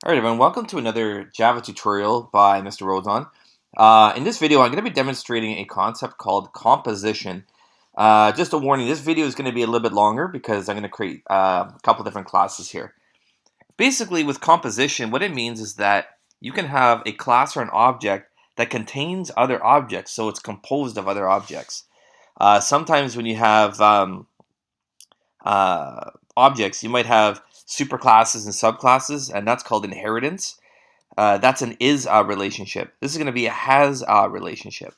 Alright everyone, welcome to another Java tutorial by Mr. Rodon. In this video, I'm going to be demonstrating a concept called composition. Just a warning, this video is going to be a little bit longer because I'm going to create a couple different classes here. Basically, with composition, what it means is that you can have a class or an object that contains other objects, so it's composed of other objects. Sometimes when you have objects, you might have superclasses and subclasses, and that's called inheritance. That's an is-a relationship. This is going to be a has-a relationship.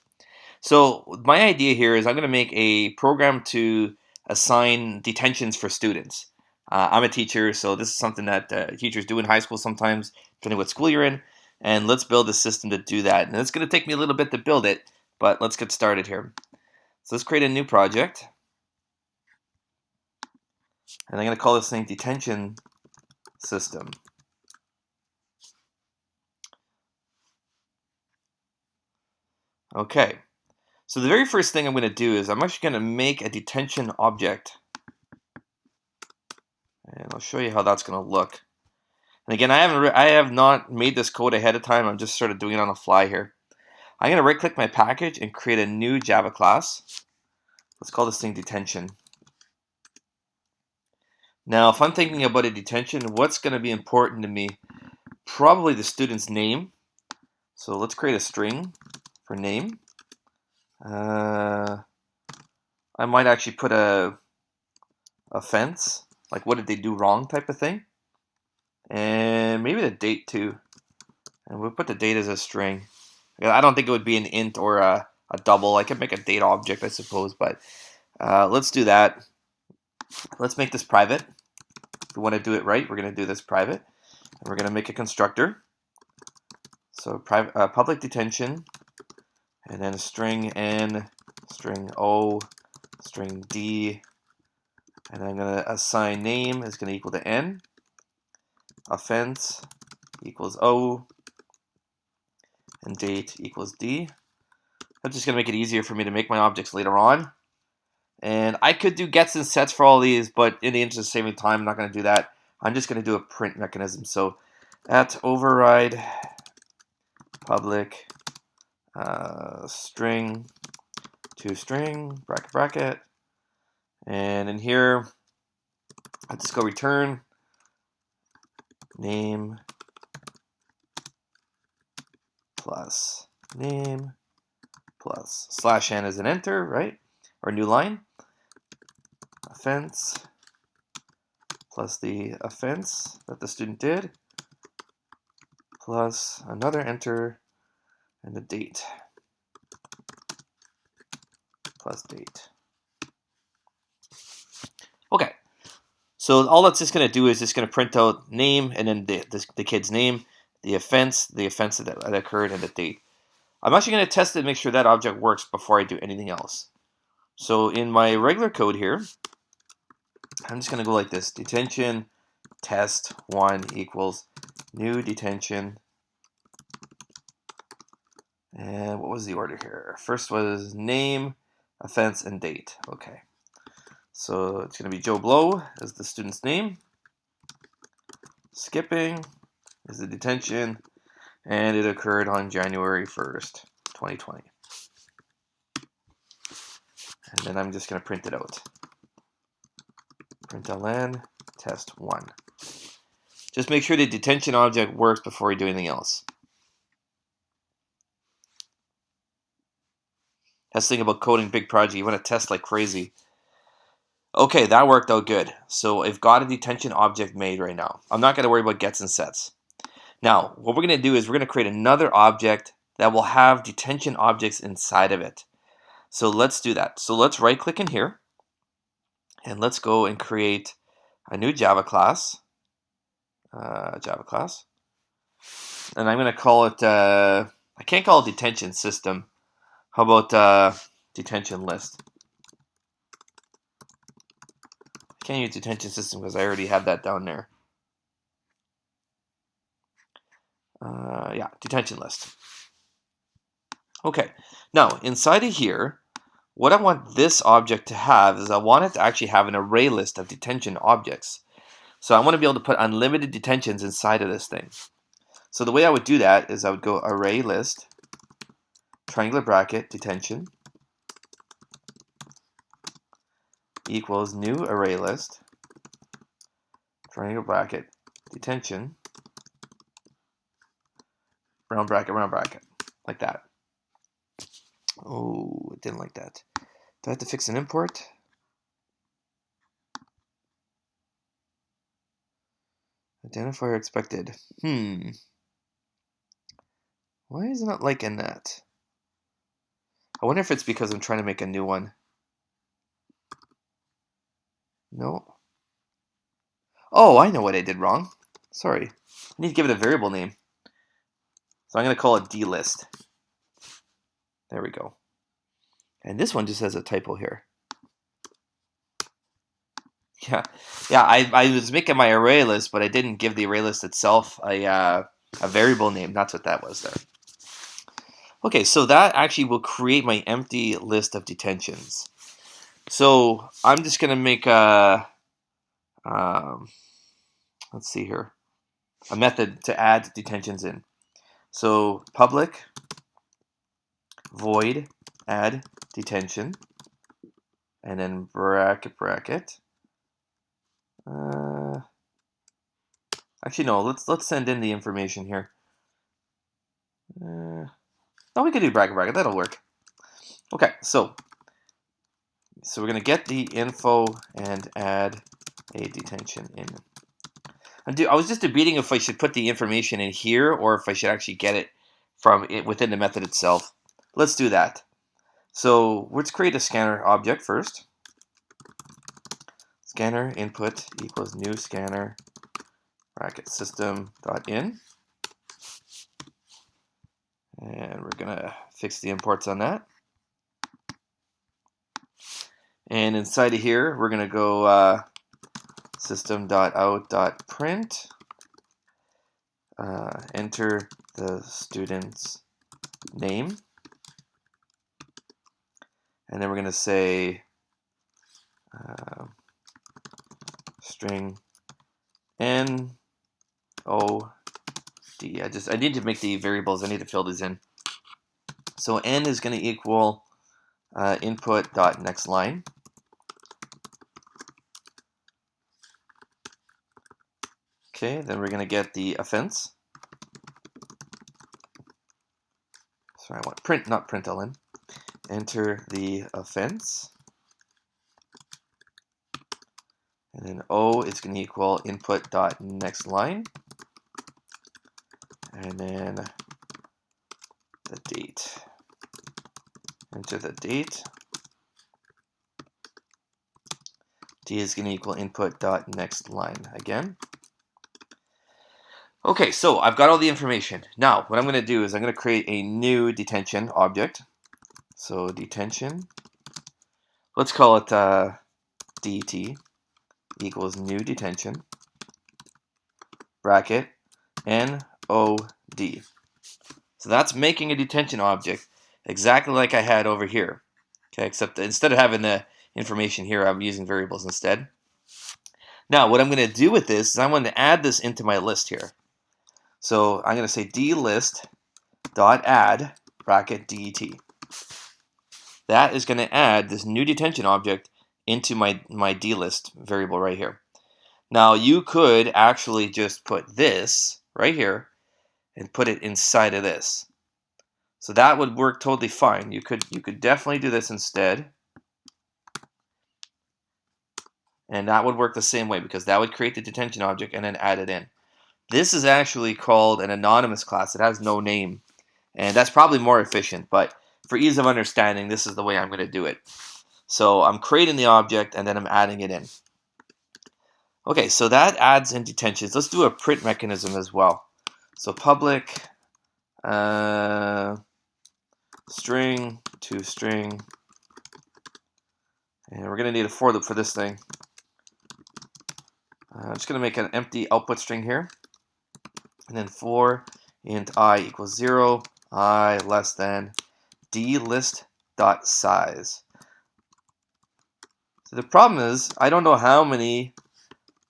So my idea here is I'm going to make a program to assign detentions for students. I'm a teacher, so this is something that teachers do in high school sometimes, depending what school you're in. And let's build a system to do that. And it's going to take me a little bit to build it, but let's get started here. So let's create a new project. And I'm going to call this thing Detention System. Okay, so the very first thing I'm going to do is I'm actually going to make a detention object. And I'll show you how that's going to look. And again, I have not made this code ahead of time. I'm just sort of doing it on the fly here. I'm going to right-click my package and create a new Java class. Let's call this thing detention. Now, if I'm thinking about a detention, what's going to be important to me? Probably the student's name. So let's create a string for name. I might actually put a offense, like what did they do wrong type of thing. And maybe the date too. And we'll put the date as a string. I don't think it would be an int or a double. I could make a date object, I suppose, but let's do that. Let's make this private. If we want to do it right, we're going to do this private. And we're going to make a constructor. So public detention, and then string n, string o, string d, and I'm going to assign name is going to equal to n, offense equals o, and date equals d. I'm just going to make it easier for me to make my objects later on. And I could do gets and sets for all these, but in the interest of saving time, I'm not going to do that. I'm just going to do a print mechanism. So at override public string to string bracket bracket, and in here I just go return name plus name plus slash n as an enter, right? Or new line. Offense plus the offense that the student did plus another enter and the date plus date. Okay, so all that's just going to do is just going to print out name and then the kid's name, the offense that occurred, and the date. I'm actually going to test it and make sure that object works before I do anything else. So in my regular code here, I'm just going to go like this: detention test 1 equals new detention. And what was the order here? First was name, offense, and date. Okay. So it's going to be Joe Blow as the student's name. Skipping is the detention, and it occurred on January 1st, 2020. And then I'm just going to print it out. Println test 1. Just make sure the detention object works before you do anything else. That's the thing about coding big project. You want to test like crazy. Okay, that worked out good. So I've got a detention object made right now. I'm not going to worry about gets and sets. Now, what we're going to do is we're going to create another object that will have detention objects inside of it. So let's do that. So let's right click in here and let's go and create a new Java class. And I'm going to call it, I can't call it detention system. How about DetentionList? I can't use detention system because I already have that down there. Yeah, DetentionList. Okay, now inside of here, what I want this object to have is I want it to actually have an array list of detention objects. So I want to be able to put unlimited detentions inside of this thing. So the way I would do that is I would go ArrayList, triangular bracket, detention, equals new ArrayList, triangular bracket, detention, round bracket, like that. Oh, it didn't like that. Do I have to fix an import? Identifier expected. Why is it not liking that? I wonder if it's because I'm trying to make a new one. No. Oh, I know what I did wrong. Sorry. I need to give it a variable name. So I'm going to call it DList. There we go. And this one just has a typo here. Yeah, I was making my array list, but I didn't give the array list itself a variable name. That's what that was there. Okay, so that actually will create my empty list of detentions. So I'm just going to make a, let's see here, a method to add detentions in. So public void add detention, and then bracket. Actually, no. Let's send in the information here. No, we could do bracket. That'll work. Okay, so we're gonna get the info and add a detention in. I was just debating if I should put the information in here or if I should actually get it from within the method itself. Let's do that. So let's create a scanner object first. Scanner input equals new scanner bracket system.in. And we're gonna fix the imports on that. And inside of here, we're gonna go system.out.print. Enter the student's name. And then we're gonna say string n o d. I need to make the variables. I need to fill these in. So n is going to equal input dot next line. Okay, then we're going to get the offense. Sorry, I want print, not println. Enter the offense. And then O is going to equal input dot next line. And then the date. Enter the date. D is going to equal input dot next line again. Okay, so I've got all the information. Now, what I'm going to do is I'm going to create a new detention object. So detention, let's call it det equals new detention, bracket, NOD. So that's making a detention object exactly like I had over here. Okay, except instead of having the information here, I'm using variables instead. Now, what I'm going to do with this is I'm going to add this into my list here. So I'm going to say dlist.add bracket det. That is going to add this new detention object into my dlist variable right here. Now you could actually just put this right here and put it inside of this. So that would work totally fine. You could definitely do this instead. And that would work the same way because that would create the detention object and then add it in. This is actually called an anonymous class. It has no name. And that's probably more efficient, but for ease of understanding, this is the way I'm going to do it. So I'm creating the object and then I'm adding it in. Okay, so that adds in detentions. Let's do a print mechanism as well. So public string to string, and we're going to need a for loop for this thing. I'm just going to make an empty output string here, and then for int I equals 0, I less than dlist.size. So the problem is I don't know how many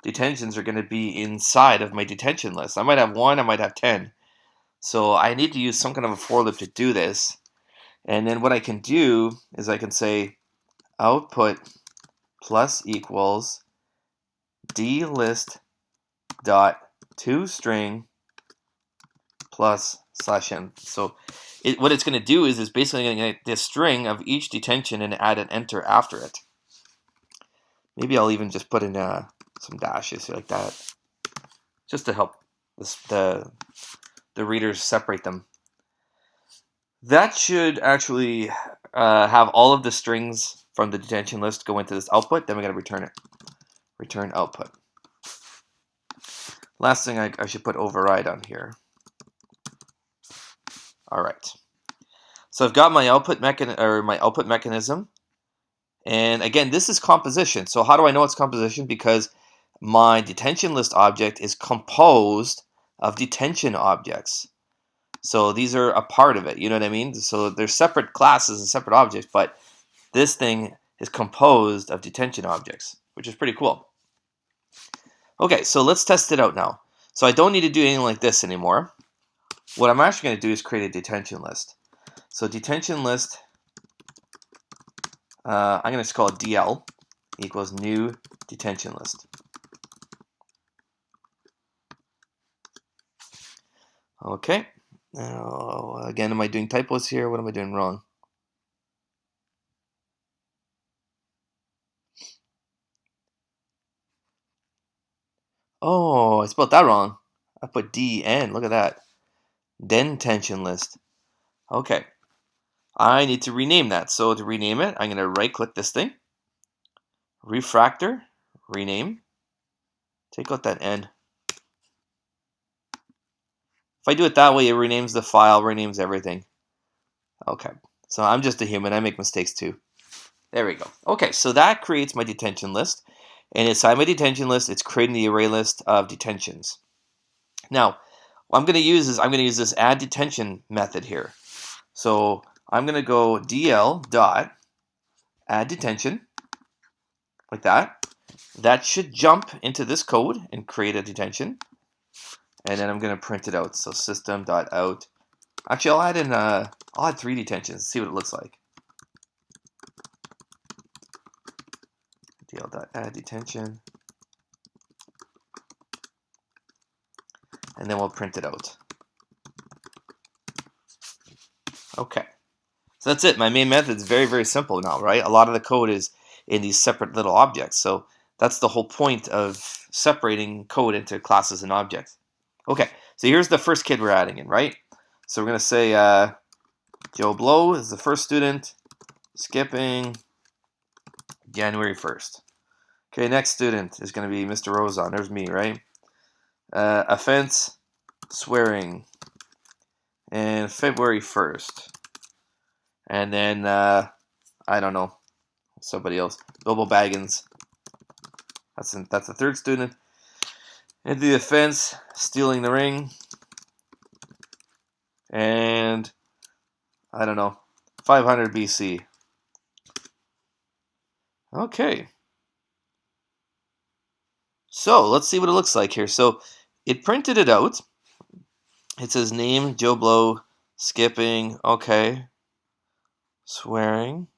detentions are going to be inside of my detention list. I might have 1, I might have 10. So I need to use some kind of a for loop to do this. And then what I can do is I can say output plus equals dlist dot toString plus /n. So what it's going to do is it's basically going to get this string of each detention and add an enter after it. Maybe I'll even just put in some dashes like that, just to help the readers separate them. That should actually have all of the strings from the detention list go into this output. Then we got to return it. Return output. Last thing I should put override on here. All right. So I've got my output mechanism, and again, this is composition. So how do I know it's composition? Because my detention list object is composed of detention objects. So these are a part of it, you know what I mean? So they're separate classes and separate objects, but this thing is composed of detention objects, which is pretty cool. Okay, so let's test it out now. So I don't need to do anything like this anymore. What I'm actually going to do is create a detention list. So detention list, I'm going to call it DL equals new detention list. Okay. Now, again, am I doing typos here? What am I doing wrong? Oh, I spelled that wrong. I put DN. Look at that. Detention list. Okay. I need to rename that. So to rename it, I'm going to right-click this thing. Refactor. Rename. Take out that N. If I do it that way, it renames the file, renames everything. Okay. So I'm just a human. I make mistakes too. There we go. Okay, so that creates my detention list. And inside my detention list, it's creating the array list of detentions. Now, what I'm going to use this add detention method here. So I'm going to go DL dot add detention, like that. That should jump into this code and create a detention. And then I'm going to print it out. So system.out. Actually, I'll add 3 detentions, see what it looks like. DL.add detention. And then we'll print it out. Okay. So that's it. My main method is very, very simple now, right? A lot of the code is in these separate little objects. So that's the whole point of separating code into classes and objects. Okay, so here's the first kid we're adding in, right? So we're going to say Joe Blow is the first student, skipping January 1st. Okay, next student is going to be Mr. Rozon. There's me, right? Offense, swearing, and February 1st. And then, I don't know, somebody else. Bilbo Baggins. That's the third student. And the offense, stealing the ring. And, I don't know, 500 BC. Okay. So, let's see what it looks like here. So, it printed it out. It says name, Joe Blow, skipping, okay. Swearing.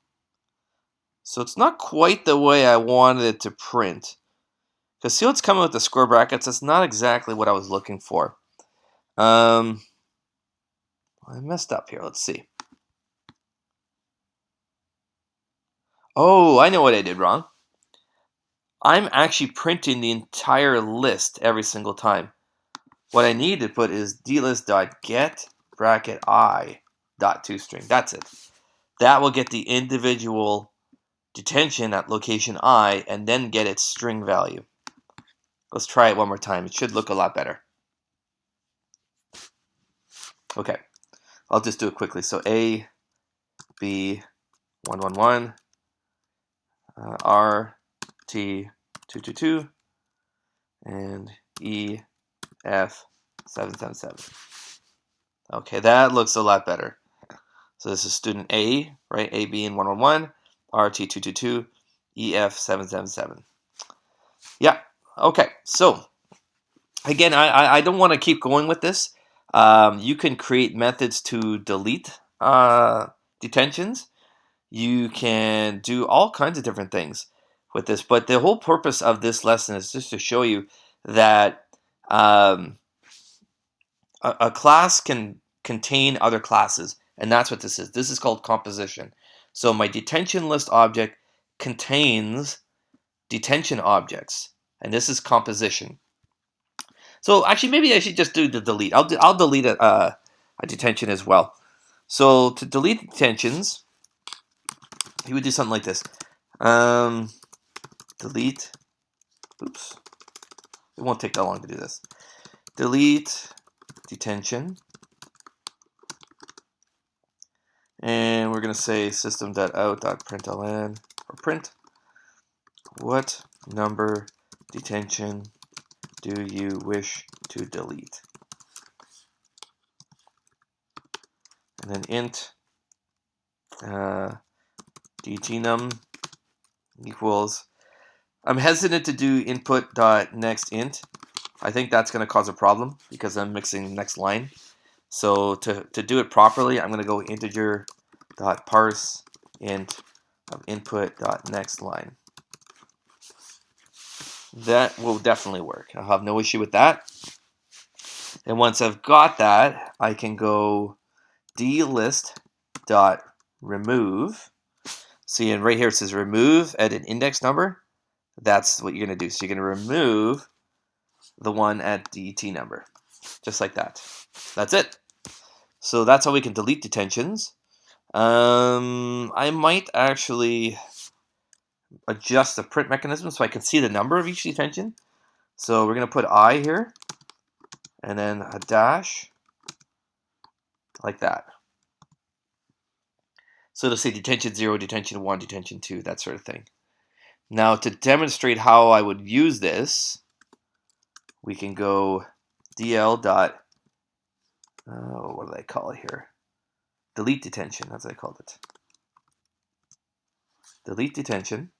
So, it's not quite the way I wanted it to print. Because see what's coming with the square brackets? That's not exactly what I was looking for. I messed up here. Let's see. Oh, I know what I did wrong. I'm actually printing the entire list every single time. What I need to put is dlist.get bracket I dot toString. That's it. That will get the individual detention at location I and then get its string value. Let's try it one more time. It should look a lot better. Okay, I'll just do it quickly. So A, B, 111, R, T, 222, and E, F, 777. Okay, that looks a lot better. So this is student A, right? A, B, and 111, R, T, 222, E, F, 777. Yeah, Okay, so again, I don't want to keep going with this. You can create methods to delete detentions. You can do all kinds of different things with this, but the whole purpose of this lesson is just to show you that a class can contain other classes, and that's what this is. This is called composition. So my detention list object contains detention objects, and this is composition. So actually, maybe I should just do the delete. I'll delete a detention as well. So to delete detentions, you would do something like this. Delete. Oops. It won't take that long to do this. Delete detention. And we're going to say system.out.println or print. What number detention do you wish to delete? And then int dtnum equals. I'm hesitant to do input.nextInt. I think that's going to cause a problem because I'm mixing next line. So to do it properly, I'm going to go integer.parseInt of input.nextLine. That will definitely work. I'll have no issue with that. And once I've got that, I can go dlist.remove. See, and right here it says remove at an index number. That's what you're going to do. So you're going to remove the one at DET number, just like that. That's it. So that's how we can delete detentions. I might actually adjust the print mechanism so I can see the number of each detention. So we're going to put I here, and then a dash, like that. So to say detention 0, detention 1, detention 2, that sort of thing. Now to demonstrate how I would use this, we can go dl dot, what did I call it here? Delete detention, that's what I called it. Delete detention,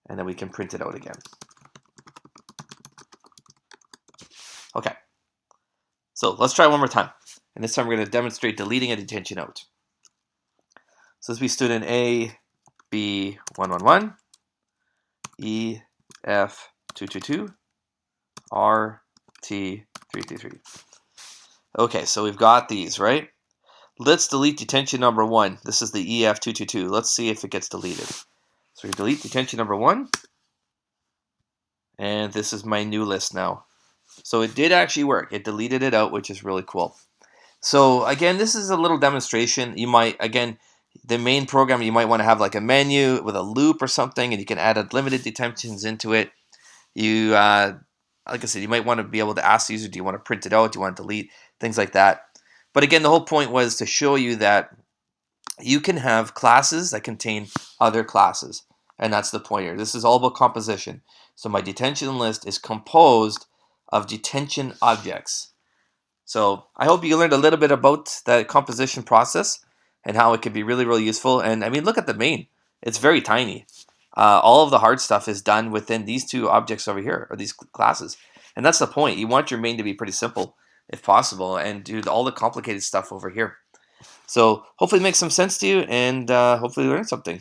and then we can print it out again. Okay, so let's try one more time. And this time we're going to demonstrate deleting a detention out. So this will be student A, B, 111, E, F, 222, R, T, 333. Okay, so we've got these, right? Let's delete detention number 1. This is the EF222. Let's see if it gets deleted. So we delete detention number 1. And this is my new list now. So it did actually work. It deleted it out, which is really cool. So again, this is a little demonstration. You might, again, the main program, you might want to have like a menu with a loop or something, and you can add unlimited detentions into it. You, like I said, you might want to be able to ask the user, do you want to print it out? Do you want to delete? Things like that. But again, the whole point was to show you that you can have classes that contain other classes. And that's the point here. This is all about composition. So my detention list is composed of detention objects. So I hope you learned a little bit about that composition process and how it can be really, really useful. And I mean, look at the main. It's very tiny. All of the hard stuff is done within these two objects over here, or these classes. And that's the point. You want your main to be pretty simple, if possible, and do all the complicated stuff over here. So hopefully it makes some sense to you, and hopefully you learned something.